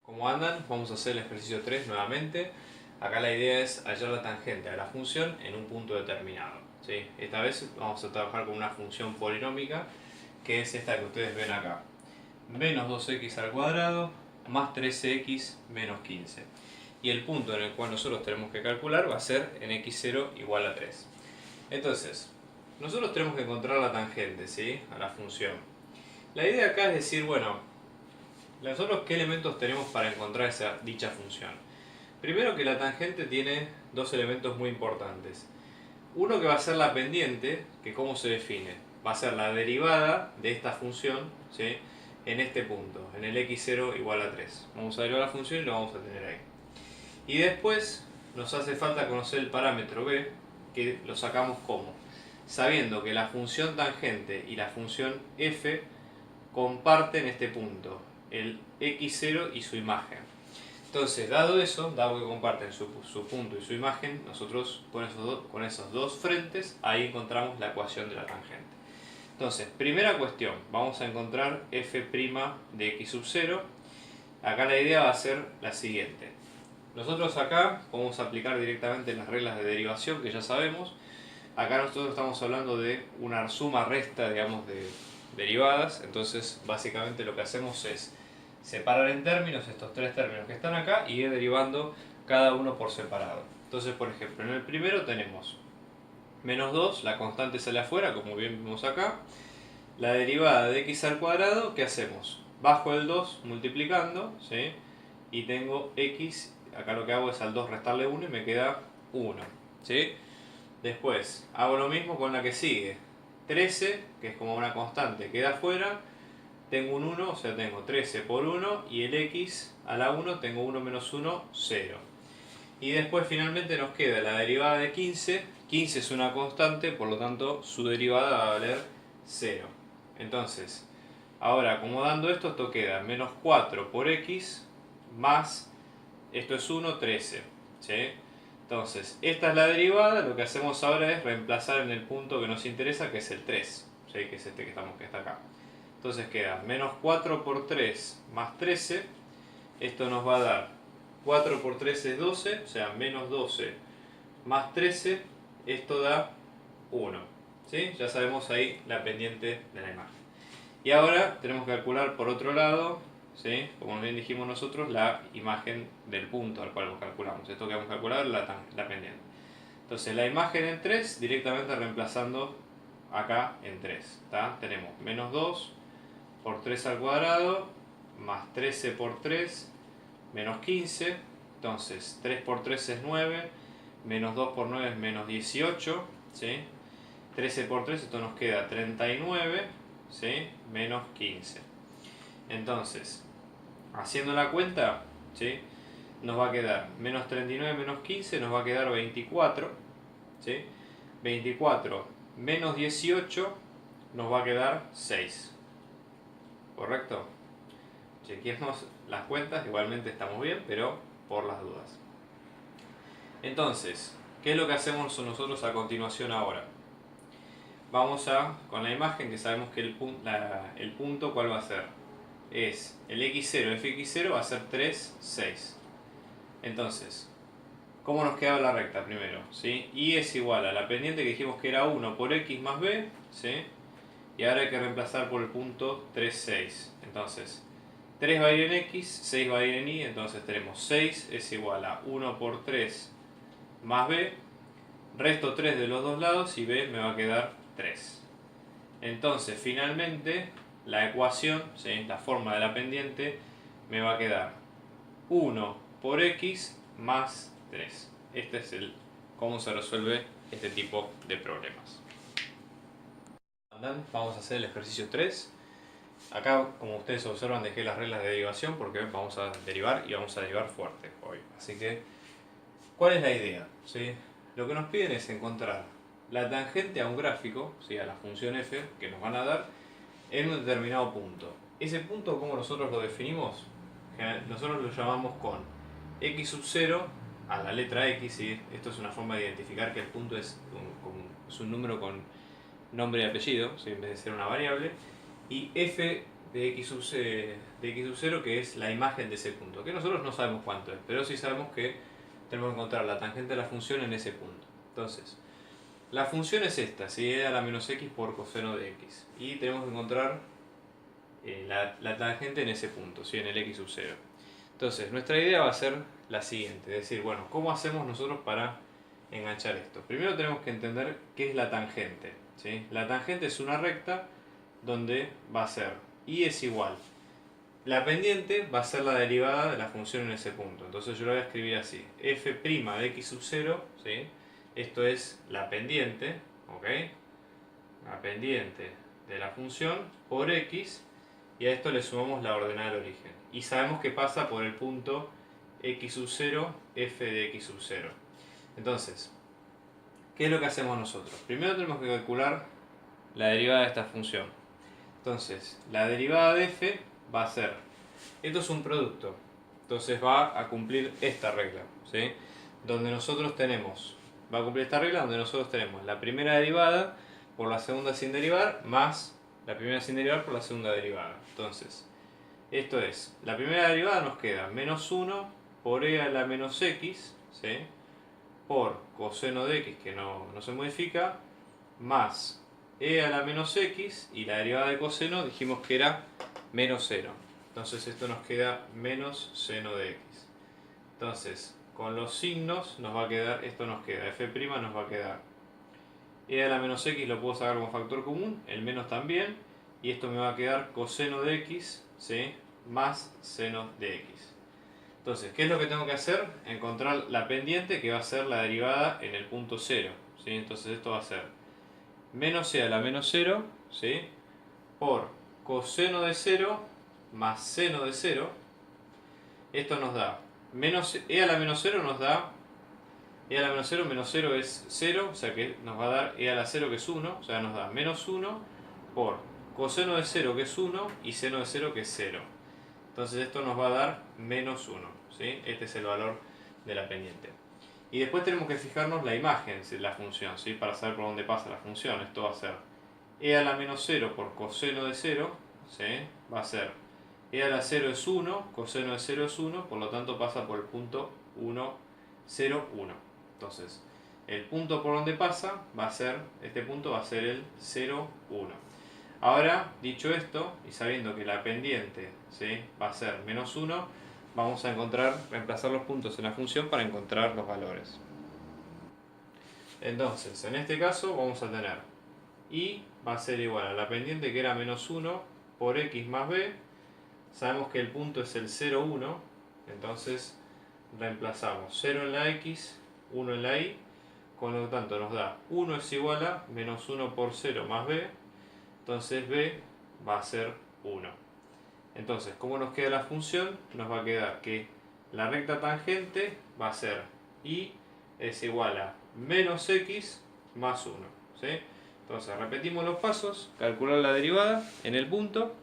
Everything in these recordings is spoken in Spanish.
¿Cómo andan? Vamos a hacer el ejercicio 3 nuevamente. Acá la idea es hallar la tangente a la función en un punto determinado, ¿sí? Esta vez vamos a trabajar con una función polinómica, que es esta que ustedes ven acá. Menos 2x al cuadrado más 13x menos 15. Y el punto en el cual nosotros tenemos que calcular va a ser en x0 igual a 3. Entonces, nosotros tenemos que encontrar la tangente, ¿sí?, a la función. La idea acá es decir, bueno, nosotros qué elementos tenemos para encontrar dicha función. Primero, que la tangente tiene dos elementos muy importantes. Uno, que va a ser la pendiente, que cómo se define. Va a ser la derivada de esta función, ¿sí?, en este punto, en el x0 igual a 3. Vamos a derivar la función y lo vamos a tener ahí. Y después nos hace falta conocer el parámetro b, que lo sacamos como, sabiendo que la función tangente y la función f comparten este punto, el x0 y su imagen. Entonces, dado eso, dado que comparten su punto y su imagen, nosotros con esos dos frentes, ahí encontramos la ecuación de la tangente. Entonces, primera cuestión, vamos a encontrar f' de x sub 0. Acá la idea va a ser la siguiente. Nosotros acá vamos a aplicar directamente las reglas de derivación que ya sabemos. Acá nosotros estamos hablando de una suma-resta, digamos, de derivadas. Entonces, básicamente lo que hacemos es separar en términos estos tres términos que están acá y ir derivando cada uno por separado. Entonces, por ejemplo, en el primero tenemos menos 2, la constante sale afuera, como bien vimos acá. La derivada de x al cuadrado, ¿qué hacemos? Bajo el 2 multiplicando, ¿sí?, y tengo x, acá lo que hago es al 2 restarle 1 y me queda 1, ¿sí? Después hago lo mismo con la que sigue. 13, que es como una constante, queda afuera. Tengo un 1, o sea, tengo 13 por 1, y el x a la 1 tengo 1 menos 1, 0. Y después finalmente nos queda la derivada de 15. 15 es una constante, por lo tanto su derivada va a valer 0. Entonces, ahora acomodando esto queda menos 4 por x más, esto es 1, 13. ¿Sí? Entonces, esta es la derivada. Lo que hacemos ahora es reemplazar en el punto que nos interesa, que es el 3, ¿sí?, que es este que está acá. Entonces queda menos 4 por 3 más 13. Esto nos va a dar 4 por 13 es 12, o sea, menos 12 más 13. Esto da 1. ¿Sí? Ya sabemos ahí la pendiente de la imagen. Y ahora tenemos que calcular por otro lado, ¿sí?, como bien dijimos nosotros, la imagen del punto al cual lo calculamos. Esto que vamos a calcular es la pendiente. Entonces, la imagen en 3, directamente reemplazando acá en 3. Tenemos menos 2 por 3 al cuadrado, más 13 por 3, menos 15. Entonces, 3 por 3 es 9, menos 2 por 9 es menos 18, ¿sí? 13 por 3, esto nos queda 39, ¿sí?, menos 15. Entonces, haciendo la cuenta, ¿sí?, nos va a quedar menos 39 menos 15, nos va a quedar 24, ¿sí? 24 menos 18 nos va a quedar 6. ¿Correcto? Chequeemos las cuentas, igualmente estamos bien, pero por las dudas. Entonces, ¿qué es lo que hacemos nosotros a continuación ahora? Vamos con la imagen, que sabemos que el punto, ¿cuál va a ser? Es el x0, fx0 va a ser 3, 6. Entonces, ¿cómo nos queda la recta primero? ¿Sí? Y es igual a la pendiente que dijimos que era 1 por x más b, ¿sí?, y ahora hay que reemplazar por el punto 3, 6. Entonces, 3 va a ir en x, 6 va a ir en y, entonces tenemos 6 es igual a 1 por 3 más b, resto 3 de los dos lados y b me va a quedar 3. Entonces, finalmente, la ecuación, ¿sí?, la forma de la pendiente, me va a quedar 1 por x más 3. Este es cómo se resuelve este tipo de problemas. Vamos a hacer el ejercicio 3. Acá, como ustedes observan, dejé las reglas de derivación porque vamos a derivar y vamos a derivar fuerte hoy. Así que, ¿cuál es la idea? ¿Sí? Lo que nos piden es encontrar la tangente a un gráfico, ¿sí?, a la función f que nos van a dar en un determinado punto. Ese punto, ¿cómo nosotros lo definimos? Nosotros lo llamamos con x sub 0 a la letra x, ¿sí? Esto es una forma de identificar que el punto es un número con nombre y apellido, ¿sí?, en vez de ser una variable. Y f de x sub 0, que es la imagen de ese punto, que nosotros no sabemos cuánto es, pero sí sabemos que tenemos que encontrar la tangente de la función en ese punto. Entonces, la función es esta, ¿sí? E a la menos x por coseno de x, y tenemos que encontrar la tangente en ese punto, ¿sí? En el x sub 0. Entonces, nuestra idea va a ser la siguiente, es decir, bueno, ¿cómo hacemos nosotros para enganchar esto? Primero tenemos que entender qué es la tangente, ¿sí? La tangente es una recta donde va a ser y es igual. La pendiente va a ser la derivada de la función en ese punto. Entonces yo lo voy a escribir así. F' de x sub 0, ¿sí? Esto es la pendiente, ¿ok? La pendiente de la función por x, y a esto le sumamos la ordenada del origen. Y sabemos que pasa por el punto x sub 0, f de x sub 0. Entonces, ¿qué es lo que hacemos nosotros? Primero tenemos que calcular la derivada de esta función. Entonces, la derivada de f va a ser, esto es un producto, entonces va a cumplir esta regla, ¿sí? Donde nosotros tenemos, va a cumplir esta regla donde nosotros tenemos la primera derivada por la segunda sin derivar, más la primera sin derivar por la segunda derivada. Entonces, esto es, la primera derivada nos queda menos 1 por e a la menos x, ¿sí? Por coseno de x, que no se modifica, más e a la menos x, y la derivada de coseno dijimos que era menos 0. Entonces esto nos queda menos seno de x. Entonces, con los signos nos va a quedar, esto nos queda, f' nos va a quedar e a la menos x, lo puedo sacar como factor común, el menos también, y esto me va a quedar coseno de x, ¿sí? Más seno de x. Entonces, ¿qué es lo que tengo que hacer? Encontrar la pendiente, que va a ser la derivada en el punto 0, ¿sí? Entonces esto va a ser menos e a la menos 0, ¿sí? Por coseno de 0 más seno de 0. Esto nos da menos e a la menos 0, nos da e a la menos 0, menos 0 es 0, o sea que nos va a dar e a la 0, que es 1, o sea nos da menos 1 por coseno de 0, que es 1, y seno de 0, que es 0. Entonces esto nos va a dar menos 1, ¿sí? Este es el valor de la pendiente. Y después tenemos que fijarnos la imagen de la función, ¿sí? Para saber por dónde pasa la función. Esto va a ser e a la menos 0 por coseno de 0, ¿sí? Va a ser e a la 0 es 1, coseno de 0 es 1, por lo tanto pasa por el punto 1, 0, 1. Entonces, el punto por donde pasa va a ser, este punto va a ser el 0, 1. Ahora, dicho esto, y sabiendo que la pendiente, ¿sí? Va a ser menos 1, vamos a reemplazar los puntos en la función para encontrar los valores. Entonces, en este caso vamos a tener y va a ser igual a la pendiente, que era menos 1 por x más b. Sabemos que el punto es el 0, 1, entonces reemplazamos 0 en la x, 1 en la y, con lo tanto nos da 1 es igual a menos 1 por 0 más b, entonces b va a ser 1. Entonces, ¿cómo nos queda la función? Nos va a quedar que la recta tangente va a ser y es igual a menos x más 1, ¿sí? Entonces, repetimos los pasos: calcular la derivada en el punto,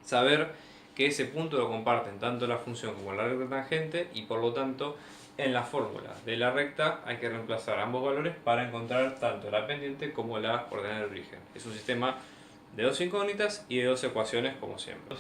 saber que ese punto lo comparten tanto la función como la recta tangente, y por lo tanto en la fórmula de la recta hay que reemplazar ambos valores para encontrar tanto la pendiente como la ordenada de origen. Es un sistema de dos incógnitas y de dos ecuaciones, como siempre.